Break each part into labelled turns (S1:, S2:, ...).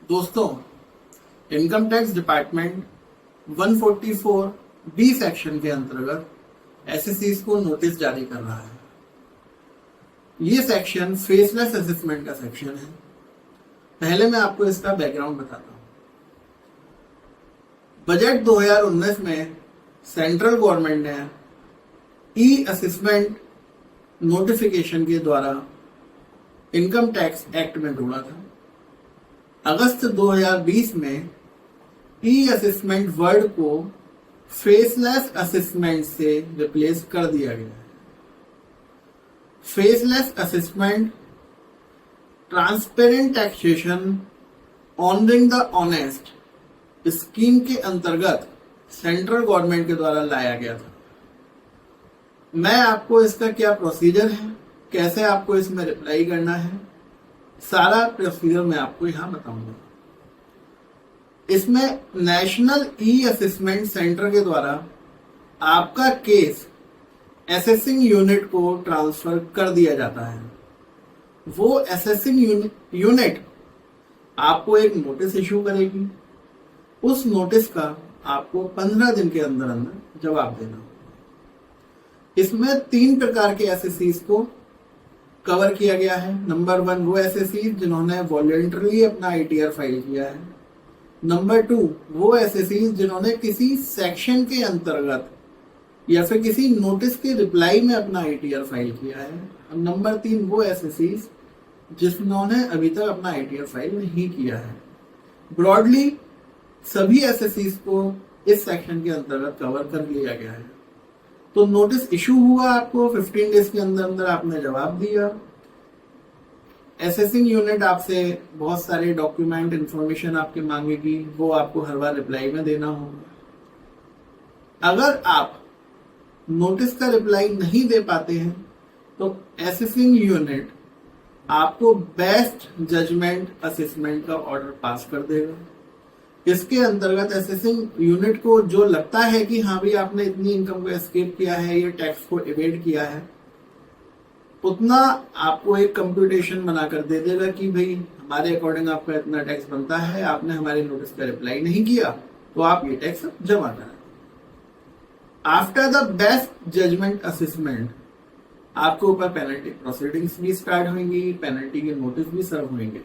S1: दोस्तों, income tax department 144 B section के अंतर्गत एसएससीज को नोटिस जारी कर रहा है। ये सेक्शन फेसलेस असेसमेंट का सेक्शन है। पहले मैं आपको इसका बैकग्राउंड बताता हूँ। बजट 2019 में सेंट्रल गवर्नमेंट ने ई असेसमेंट नोटिफिकेशन के द्वारा इनकम टैक्स एक्ट में जोड़ा था। अगस्त 2020 में ई असेसमेंट वर्ड को फेसलेस असेसमेंट से रिप्लेस कर दिया गया है। Faceless assessment transparent taxation honouring the honest scheme के अंतर्गत सेंट्रल गवर्नमेंट के द्वारा लाया गया था। मैं आपको इसका क्या प्रोसीजर है, कैसे आपको इसमें रिप्लाई करना है, सारा प्रोसीजर मैं आपको यहां बताऊंगा। इसमें नेशनल ई असेसमेंट सेंटर के द्वारा आपका केस असेसिंग यूनिट को ट्रांसफर कर दिया जाता है। वो असेसिंग यूनिट आपको एक नोटिस इशू करेगी। उस नोटिस का आपको 15 दिन के अंदर अंदर जवाब देना होगा। इसमें 3 प्रकार के एसएससीज को कवर किया गया है। नंबर 1 वो एसएससीज जिन्होंने वॉलंटरली अपना आईटीआर फाइल किया है। नंबर 2 वो एसएससीज जिन्होंने किसी सेक्शन के अंतर्गत या फिर किसी नोटिस के रिप्लाई में अपना आईटीआर फाइल किया है। और नंबर 3 वो एसएससीज जिन्होंने अभी तक अपना आईटीआर फाइल नहीं किया है। ब्रॉडली सभी एसएससीज को इस सेक्शन के अंतर्गत कवर कर लिया गया है। तो नोटिस इशू हुआ, आपको 15 डेज के अंदर अंदर आपने जवाब दिया। असेसिंग यूनिट आपसे बहुत सारे डॉक्यूमेंट इंफॉर्मेशन आपके मांगेगी, वो आपको हर बार रिप्लाई में देना होगा। अगर आप नोटिस का रिप्लाई नहीं दे पाते हैं तो असेसिंग यूनिट आपको बेस्ट जजमेंट असेसमेंट का ऑर्डर पास कर देगा। इसके अंतर्गत असेसिंग यूनिट को जो लगता है कि हाँ भाई आपने इतनी इनकम को एस्केप किया है, ये टैक्स को एवेड किया है, उतना आपको एक कंप्यूटेशन बनाकर दे देगा कि भाई हमारे अकॉर्डिंग आपका इतना टैक्स बनता है, आपने हमारे नोटिस का रिप्लाई नहीं किया तो आप ये टैक्स जमा करें। After the best judgement assessment आपके ऊपर पेनल्टी प्रोसीडिंग्स भी स्टार्ट होंगी, पेनल्टी के नोटिस भी सर्व होंगे।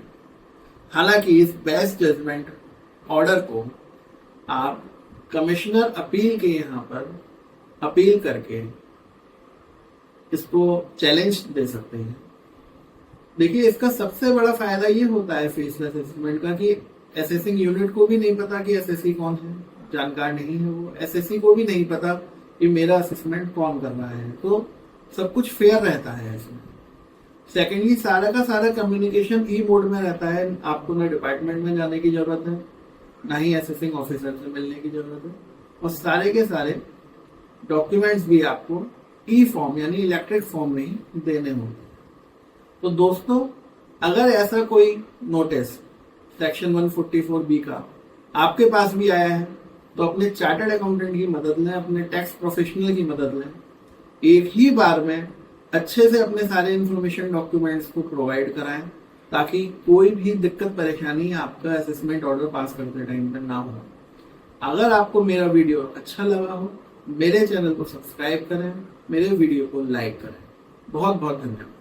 S1: हालांकि इस बेस्ट जजमेंट ऑर्डर को आप कमिश्नर अपील के यहाँ पर अपील करके इसको चैलेंज दे सकते हैं। देखिए, इसका सबसे बड़ा फायदा ये होता है फेसलेस असेसमेंट का कि असेसिंग यूनिट को भी नहीं पता कि एसएससी कौन है, जानकार नहीं है वो। एसएससी को भी नहीं पता कि मेरा असेसमेंट कौन कर रहा है, तो सब कुछ फेयर रहता है इसमें। सेकेंडली, सारा का सारा कम्युनिकेशन ई मोड में रहता है। आपको ना डिपार्टमेंट में जाने की जरूरत है, ना ही असेसिंग ऑफिसर से मिलने की जरूरत है, और सारे के सारे डॉक्यूमेंट्स भी आपको ई फॉर्म यानी इलेक्ट्रिक फॉर्म में ही देने होंगे। तो दोस्तों, अगर ऐसा कोई नोटिस सेक्शन 144 बी का आपके पास भी आया है तो अपने चार्टर्ड अकाउंटेंट की मदद लें, अपने टैक्स प्रोफेशनल की मदद लें। एक ही बार में अच्छे से अपने सारे इंफॉर्मेशन डॉक्यूमेंट्स को प्रोवाइड कराएं ताकि कोई भी दिक्कत परेशानी आपका असेसमेंट ऑर्डर पास करते टाइम पर ना हो। अगर आपको मेरा वीडियो अच्छा लगा हो, मेरे चैनल को सब्सक्राइब करें, मेरे वीडियो को लाइक करें। बहुत बहुत धन्यवाद।